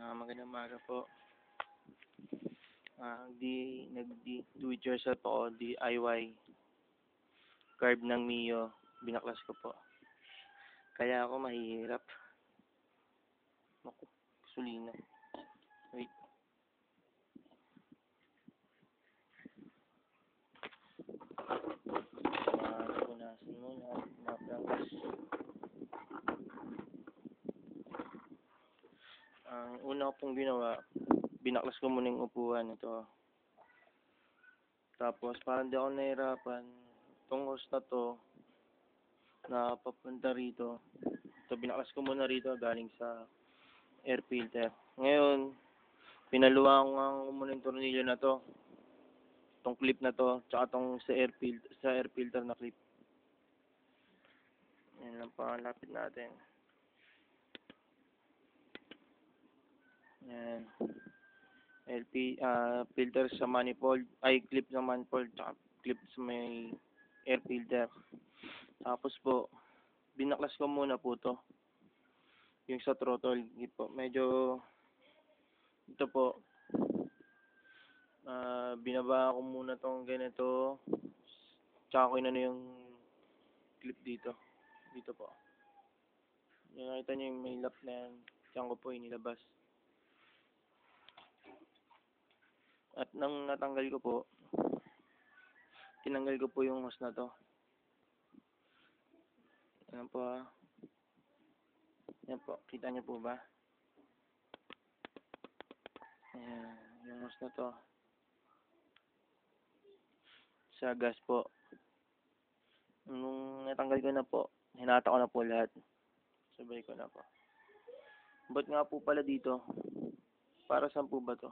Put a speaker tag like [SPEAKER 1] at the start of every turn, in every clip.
[SPEAKER 1] Magandang umaga po. Do it yourself ako, DIY. Carb ng Mio, binaklas ko po. Kaya ako mahihirap. Naku, gasolina. Wait. Punasan muna, mapangkas. Ang una ko pong ginawa, binaklas ko muna yung upuan ito. Tapos, parang di ako nahirapan, itong hose na to, na papunta rito. Ito, binaklas ko muna rito galing sa air filter. Ngayon, pinaluwang ko muna yung tornilyo na to. Itong clip na to, tsaka itong sa air filter na clip. Yan lang pa, lapit natin. Yan. Filter sa manifold, clip sa manifold, tsaka clip sa may air filter. Tapos po, binaklas ko muna po to. Yung sa throttle, medyo, ito po, binaba ko muna tong ganito, tsaka ko yung clip dito. Dito po. Yung nakita nyo yung may lap na yan, tsaka ko po inilabas. At nang natanggal ko po, tinanggal ko po yung hose na to. Ayan po ha. Ayan po, kita nyo po ba? Ayan, yung hose na to. Sa gas po. Nung natanggal ko na po, hinata ko na po lahat. Sabay ko na po. Ba't nga po pala dito? Para saan po ba to?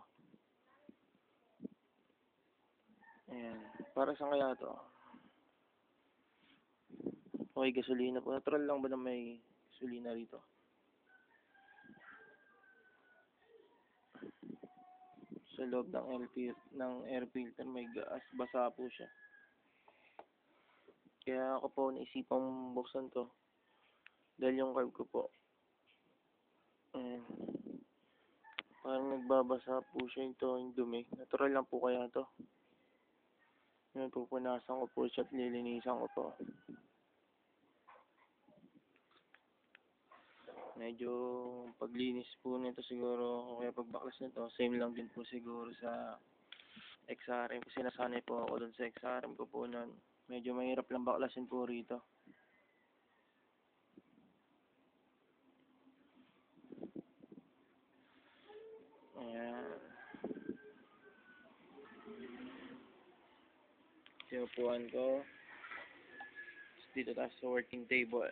[SPEAKER 1] Ayan. Para saan kaya to? Okay, gasolina po. Natural lang ba na may gasolina rito? Sa loob ng air filter may gas. Basa po siya. Kaya ako po naisipang buksan to. Dahil yung carb ko po. Ayan. Parang nagbabasa po siya yung dumi. Natural lang po kaya to. Yun, pupunasan ko po siya at lilinisan ko po. Medyo paglinis po nito siguro, kaya pagbaklas nito, same lang din po siguro sa XRM. Kasi nasanay po ako dun sa XRM ko po nun. Medyo mahirap lang baklasin po rito. Ayan. Sinupuan ko. Dito tayo sa working table.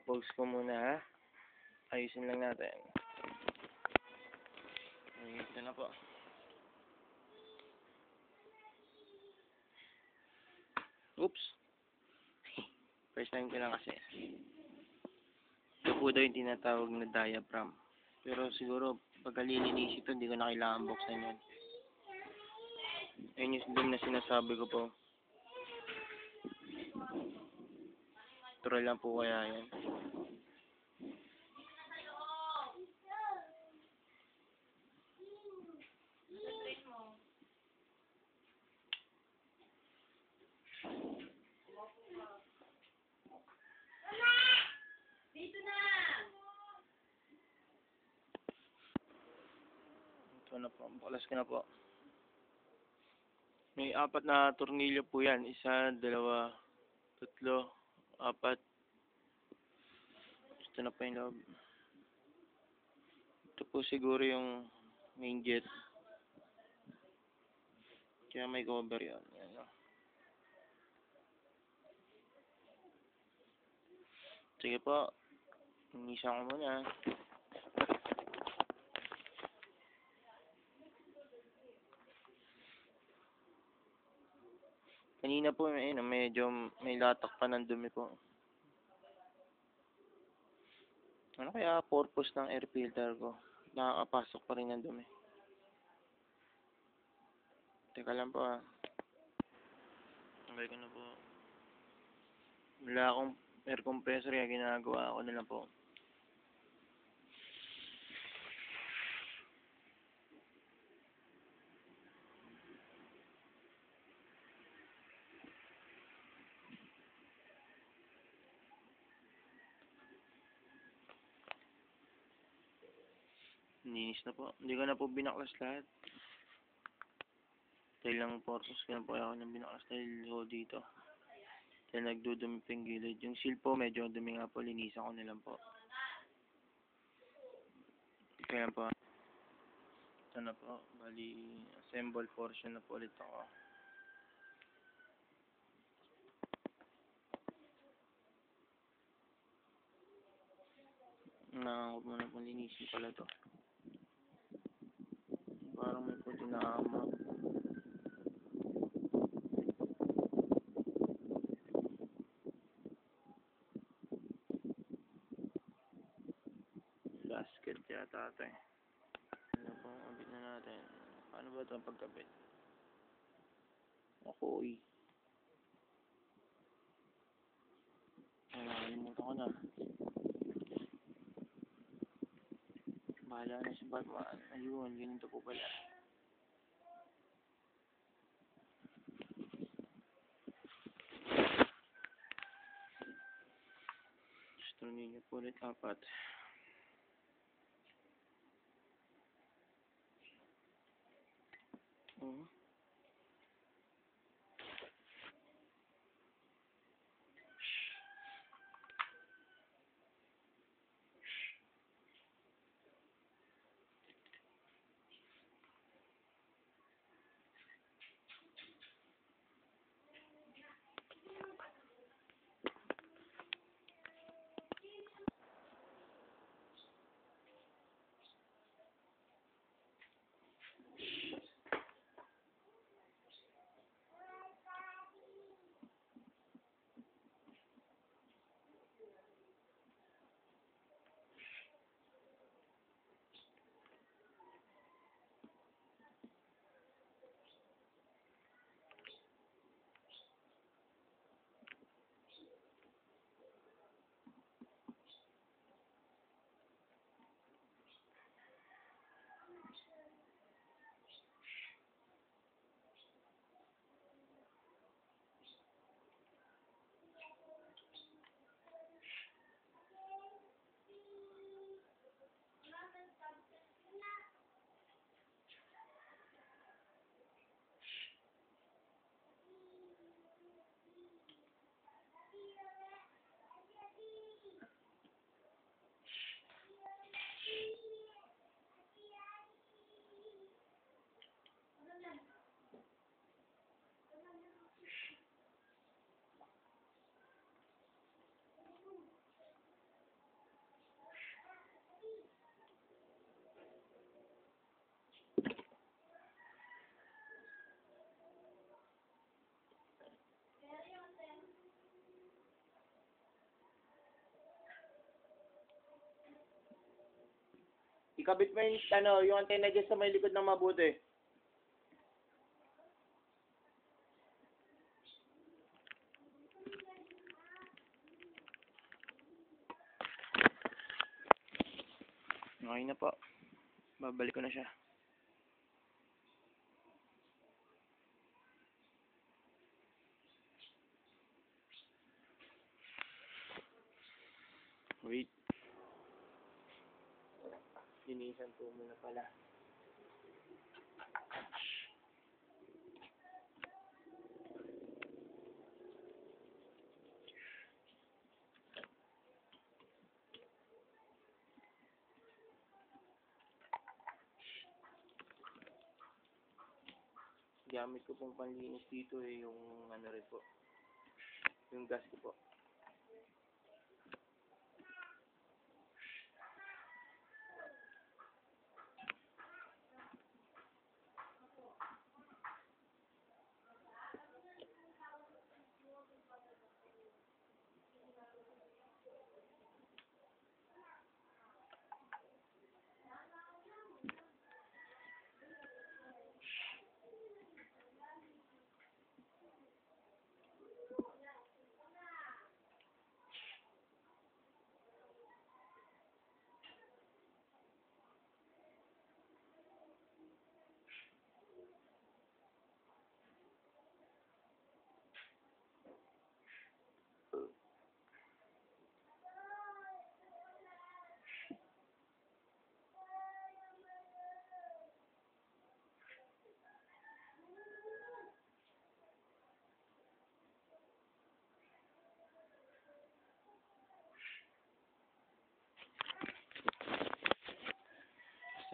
[SPEAKER 1] Pause ko muna ha. Ayusin lang natin. Ito na po. Oops. First time ko lang kasi. Ito po daw yung tinatawag na diaphragm. Pero siguro, pagka lilinis ito, hindi ko na kailangan buksan yun. Ayun yung dun na sinasabi ko po. Natural lang po kaya yan. Ito na po, baklas ko na po. May 4 na tornilyo po yan. 1, 2, 3, 4. Ito na po yung loob. Ito po siguro yung main jet. Kaya may cover yan. Yan o. Sige po. Linisan ko muna. Kanina po, medyo may latak pa ng dumi po. Ano kaya purpose ng air filter ko? Nakakapasok pa rin ng dumi. Teka lang po ha. Okay ko na po. Wala akong air compressor kaya ginagawa ko na lang po. Ninis na po. Hindi ko na po binaklas lahat. Dahil lang purpose ko na po ako ng binaklas dahil ho dito. Dahil nagdudumi po yung gilid. Yung seal po medyo dumi nga po. Linisan ko na lang po. Kaya po. Ito na po. Bali, assemble portion na po ulit ako. Nakakot mo na pong linisin pala to. Parang may puti na ama. Gasket yata ito eh. Ano po, kabit na natin. Paano ba ito ang pagkabit? Akoy. Nakalimutan ko na. Bahala na si Batman. Ayun, ganito po pala. Gusto ninyo po ulit 4. Oo. Ikabit mo yung antena dyan sa may likod ng mabuti. Okay na po. Babalik ko na siya. Wait. Linisan po muna pala. Gamit ko pong panlinis dito yung ano rin po. Yung gas ko po.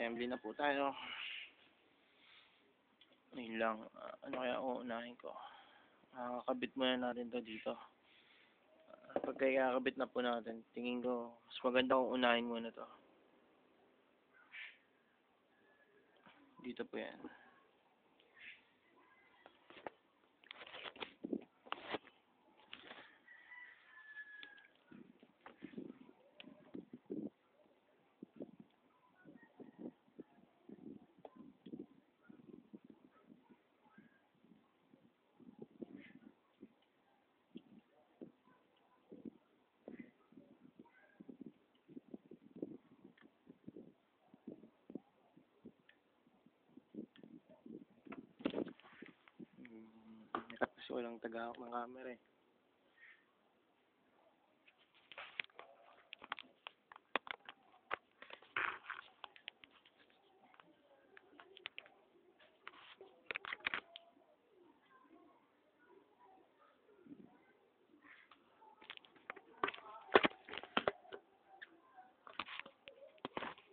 [SPEAKER 1] Assembly na po tayo. Ayun lang. Ano kaya uunahin ko? Kabit muna natin to dito. Pagka ikakabit na po natin, tingin ko, mas maganda kung unahin muna to. Dito po yan. Tapos walang tagahawak ng camera eh.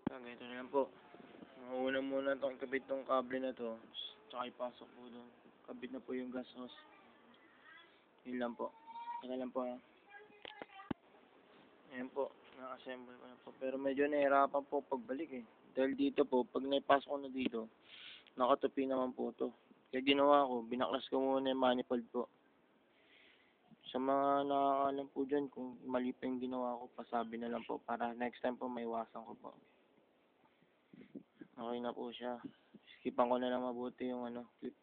[SPEAKER 1] Ganito na lang po. Una muna itong kabit tong kable na to. Tsaka ipasok po doon. Kabit na po yung gas hose. Yun lang po. Teka lang po ha. Ayan po. Na-assemble ko na po. Pero medyo nahirapan po pagbalik eh. Dahil dito po, pag naipasok ko na dito, nakatupi naman po to. Kaya ginawa ko, binaklas ko muna yung manifold po. Sa mga nakakaalam po dyan, kung mali pa yung ginawa ko, pasabi na lang po para next time po maiwasan ko po. Okay na po siya. Skipan ko na lang mabuti yung clip.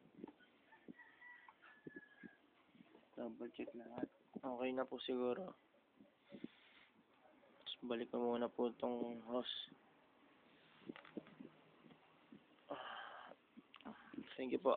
[SPEAKER 1] Double check lahat. Okay na po siguro. Tapos balik ko muna po itong hose. Thank you po.